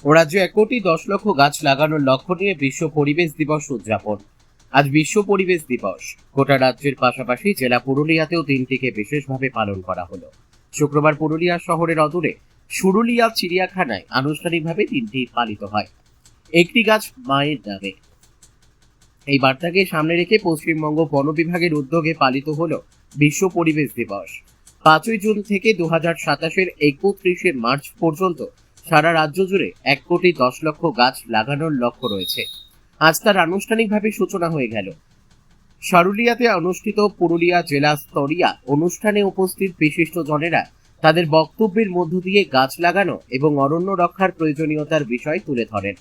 রাজ্যে 1,10,00,000 গাছ লাগানোর লক্ষ্য নিয়ে বিশ্ব পরিবেশ দিবস উদযাপন। আজ বিশ্ব পরিবেশ দিবস। গোটা রাজ্যের পাশাপাশি জেলা পুরুলিয়াতেও দিনটিকে বিশেষভাবে পালন করা হলো। শুক্রবার পুরুলিয়া শহরের অদূরে সুরুলিয়া চিড়িয়াখানায় আনুষ্ঠানিকভাবে দিনটি পালিত হয় একটি গাছ মায়ের নামে। এই বার্তাকে সামনে রেখে পশ্চিমবঙ্গ বন বিভাগের উদ্যোগে পালিত হলো বিশ্ব পরিবেশ দিবস। 5ই জুন থেকে 2027-এর 31শে মার্চ পর্যন্ত সারা রাজ্য জুড়ে 1,10,00,000 গাছ লাগানোর লক্ষ্য রয়েছে। আজ তার আনুষ্ঠানিকভাবে সূচনা হয়ে গেল। সারুলিয়াতে অনুষ্ঠিত পুরুলিয়া জেলা স্তরীয় অনুষ্ঠানে উপস্থিত বিশিষ্ট জনেরা তাদের বক্তব্যের মধ্য দিয়ে গাছ লাগানো এবং অরণ্য রক্ষার প্রয়োজনীয়তার বিষয় তুলে ধরেন।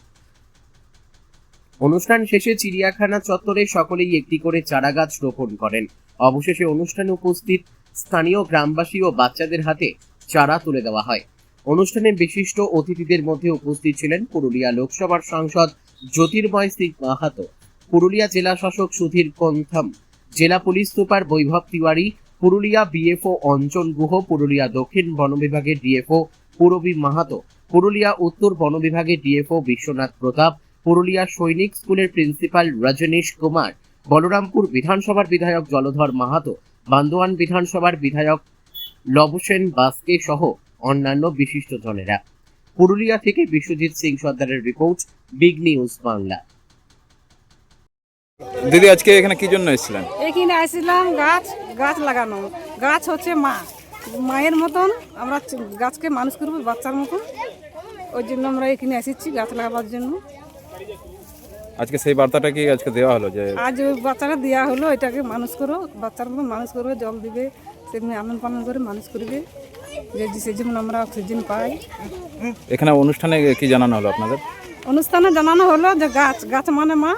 অনুষ্ঠান শেষে চিড়িয়াখানা চত্বরে সকলেই একটি করে চারা গাছ রোপণ করেন। অবশেষে অনুষ্ঠানে উপস্থিত স্থানীয় গ্রামবাসী ও বাচ্চাদের হাতে চারা তুলে দেওয়া হয়। অনুষ্ঠানে বিশিষ্ট অতিথিদের মধ্যে উপস্থিত ছিলেন পুরুলিয়া লোকসভার সাংসদ জ্যোতির্ময় সিং মাহাতো, পুরুলিয়া জেলা শাসক সুধীর কন্থাম, জেলা পুলিশ সুপার বৈভব তিওয়ারি, পুরুলিয়া বিএফও অঞ্চল গুহ, পুরুলিয়া দক্ষিণ বন বিভাগের ডিএফও পূরবী মাহাতো, পুরুলিয়া উত্তর বন বিভাগের ডিএফও বিশ্বনাথ প্রতাপ, পুরুলিয়া সৈনিক স্কুলের প্রিন্সিপাল রজনীশ কুমার, বলরামপুর বিধানসভার বিধায়ক জলধর মাহাতো, বান্দোয়ান বিধানসভার বিধায়ক লবসেন বাস্কে সহ অন্যান্য বিশিষ্ট জনেরা। পুরুলিয়া থেকে বিশ্বজিৎ সিং সর্দারের রিপোর্ট, বিগ নিউজ বাংলা। দিদি আজকে এখানে কি জন্য এসেছিলেন? এখানে আসছিলাম গাছ লাগানো। গাছ হচ্ছে মায়ের মতন, আমরা গাছকে মানুষ করবো বাচ্চার মতন। ওই জন্য আমরা এখানে এসেছি গাছ লাগাবার জন্য। আজকে সেই বার্তাটা কি আজকে দেওয়া হলো যে আজ ওই বাচ্চাটা দেওয়া হলো, এটাকে মানুষ করো, বাচ্চার মতন মানুষ করবে, জল দিবে, সেদিন আনন্দ পালন করে মানুষ করবে, যে যেমন আমরা অক্সিজেন পাই। এখানে অনুষ্ঠানে কি জানানো হলো আপনাদের? অনুষ্ঠানে জানানো হলো যে গাছ মানে মা,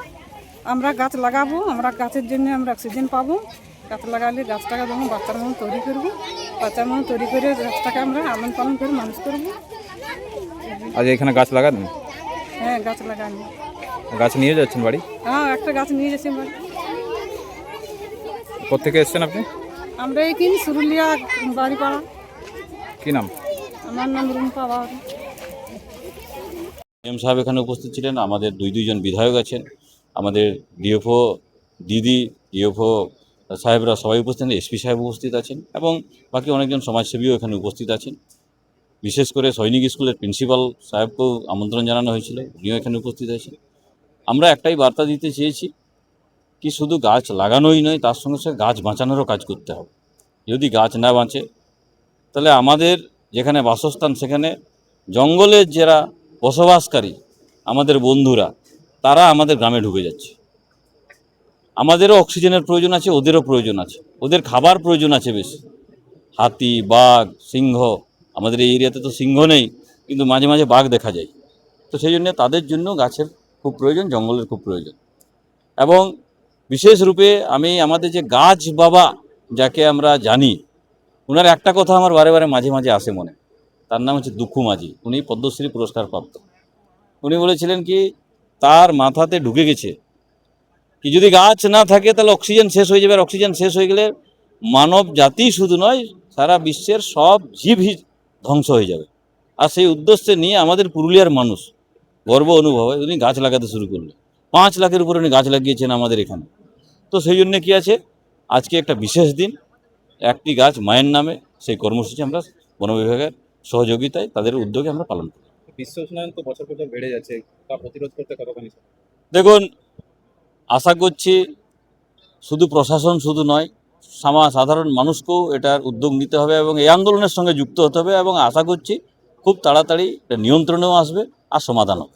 আমরা গাছ লাগাবো, আমরা গাছের জন্য আমরা অক্সিজেন পাবো। গাছ লাগালে গাছটাকে যখন বাচ্চার মতন তৈরি করবো, বাচ্চার মতন তৈরি করে গাছটাকে আমরা আনন্দ পালন করে মানুষ করবো। আজ এখানে গাছ লাগান? হ্যাঁ, গাছ লাগানো। গাছ নিয়ে যাচ্ছেন বাড়ি? হ্যাঁ, একটা গাছ নিয়ে যাচ্ছি বাড়ি। কোথেকে এসেছেন আপনি? আমরা এখানে সুরুলিয়া বাড়ি পাড়া। কি নাম? আমার নাম রুম্পা বাউরি। এম সাহেব এখানে উপস্থিত ছিলেন, আমাদের দুইজন বিধায়ক আছেন, আমাদের ডিএফও দিদি, ডিএফও সাহেবরা সবাই উপস্থিত আছেন, এসপি সাহেব উপস্থিত আছেন এবং বাকি অনেকজন সমাজসেবীও এখানে উপস্থিত আছেন। বিশেষ করে সৈনিক স্কুলের প্রিন্সিপাল সাহেবকেও আমন্ত্রণ জানানো হয়েছিল, উনিও এখানে উপস্থিত আছেন। আমরা একটাই বার্তা দিতে চেয়েছি কি শুধু গাছ লাগানোই নয়, তার সঙ্গে সঙ্গে গাছ বাঁচানোরও কাজ করতে হবে। যদি গাছ না বাঁচে তাহলে আমাদের যেখানে বাসস্থান, সেখানে জঙ্গলের যারা বসবাসকারী আমাদের বন্ধুরা, তারা আমাদের গ্রামে ঢুকে যাচ্ছে। আমাদেরও অক্সিজেনের প্রয়োজন আছে, ওদেরও প্রয়োজন আছে, ওদের খাবার প্রয়োজন আছে বেশি। হাতি, বাঘ, সিংহ, আমাদের এই এরিয়াতে তো সিংহ নেই, কিন্তু মাঝে মাঝে বাঘ দেখা যায়। তো সেই জন্য তাদের জন্য গাছের খুব প্রয়োজন, জঙ্গলের খুব প্রয়োজন। এবং বিশেষ রূপে আমি আমাদের যে গাছ বাবা যাকে আমরা জানি, ওনার একটা কথা আমার বারে বারে মাঝে মাঝে আসে মনে। তার নাম হচ্ছে দুঃখু মাঝি, উনি পদ্মশ্রী পুরস্কার প্রাপ্ত। উনি বলেছিলেন কি তার মাথাতে ঢুকে গেছে কি যদি গাছ না থাকে তাহলে অক্সিজেন শেষ হয়ে যাবে, আর অক্সিজেন শেষ হয়ে গেলে মানব জাতি শুধু নয়, সারা বিশ্বের সব জীবই ধ্বংস হয়ে যাবে। আর সেই উদ্দেশ্যে নিয়ে আমাদের পুরুলিয়ার মানুষ গর্ব অনুভব হয়। উনি গাছ লাগাতে শুরু করলেন, 5 লাখের উপরে উনি গাছ লাগিয়েছেন আমাদের এখানে। তো সেই জন্য কি আছে, আজকে একটা বিশেষ দিন, একটি গাছ মায়ের নামে, সেই কর্মসূচি আমরা বন বিভাগের সহযোগিতায় তাদের উদ্যোগে আমরা পালন করি। বিশ্ব উষ্ণায়ন তো বছর বছর বেড়ে যাচ্ছে, তা প্রতিরোধ করতে কতখানি? দেখুন, আশা করছি শুধু প্রশাসন শুধু নয়, সাধারণ মানুষকেও এটার উদ্যোগ নিতে হবে এবং এই আন্দোলনের সঙ্গে যুক্ত হতে হবে, এবং আশা করছি খুব তাড়াতাড়ি এটা নিয়ন্ত্রণেও আসবে আর সমাধানও।